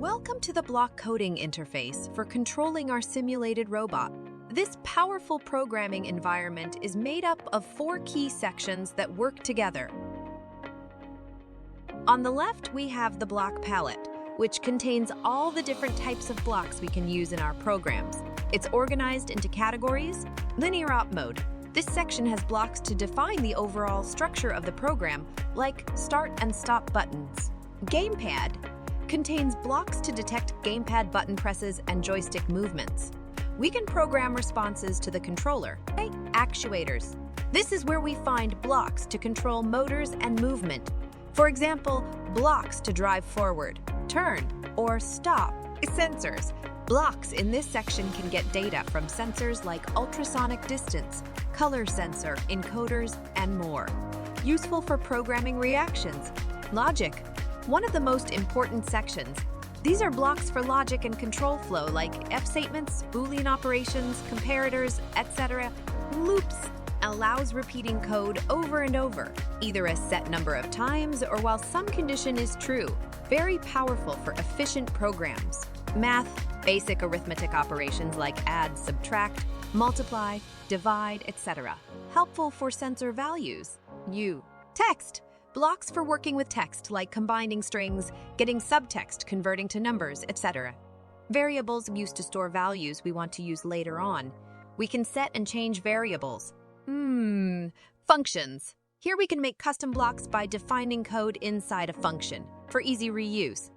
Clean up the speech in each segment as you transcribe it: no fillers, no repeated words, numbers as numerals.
Welcome to the block coding interface for controlling our simulated robot. This powerful programming environment is made up of 4 key sections that work together. On the left, we have the block palette, which contains all the different types of blocks we can use in our programs. It's organized into categories. Linear op mode. This section has blocks to define the overall structure of the program, like start and stop buttons. Gamepad contains blocks to detect gamepad button presses and joystick movements. We can program responses to the controller. Actuators. This is where we find blocks to control motors and movement. For example, blocks to drive forward, turn, or stop. Sensors. Blocks in this section can get data from sensors like ultrasonic distance, color sensor, encoders, and more. Useful for programming reactions. Logic. One of the most important sections. These are blocks for logic and control flow like if statements, Boolean operations, comparators, etc. Loops allows repeating code over and over, either a set number of times or while some condition is true. Very powerful for efficient programs. Math, basic arithmetic operations like add, subtract, multiply, divide, etc. Helpful for sensor values. Text. Blocks for working with text like combining strings, getting subtext, converting to numbers, etc. Variables used to store values we want to use later on. We can set and change variables. Functions. Here we can make custom blocks by defining code inside a function for easy reuse.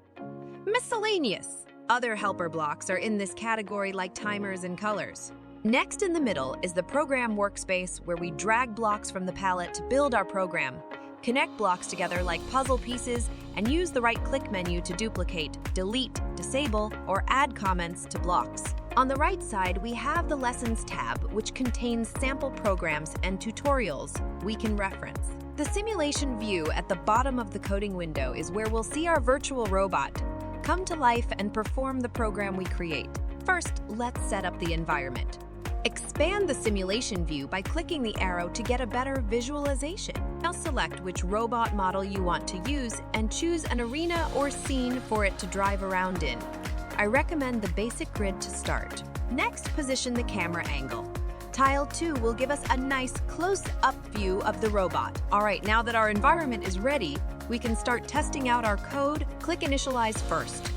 Miscellaneous. Other helper blocks are in this category like timers and colors. Next in the middle is the program workspace where we drag blocks from the palette to build our program. Connect blocks together like puzzle pieces and use the right-click menu to duplicate, delete, disable, or add comments to blocks. On the right side, we have the Lessons tab, which contains sample programs and tutorials we can reference. The simulation view at the bottom of the coding window is where we'll see our virtual robot come to life and perform the program we create. First, let's set up the environment. Expand the simulation view by clicking the arrow to get a better visualization. Now select which robot model you want to use and choose an arena or scene for it to drive around in. I recommend the basic grid to start. Next, position the camera angle. Tile 2 will give us a nice close-up view of the robot. All right, now that our environment is ready, we can start testing out our code. Click Initialize first.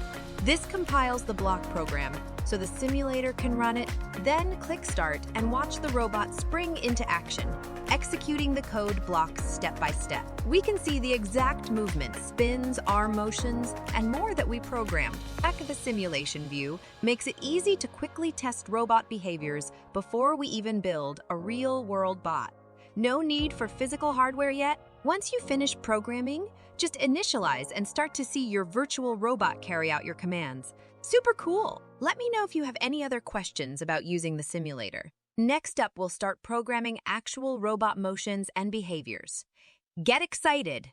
This compiles the block program so the simulator can run it, then click Start and watch the robot spring into action, executing the code blocks step by step. We can see the exact movement, spins, arm motions, and more that we programmed. Back of the simulation view makes it easy to quickly test robot behaviors before we even build a real-world bot. No need for physical hardware yet? Once you finish programming, just initialize and start to see your virtual robot carry out your commands. Super cool! Let me know if you have any other questions about using the simulator. Next up, we'll start programming actual robot motions and behaviors. Get excited!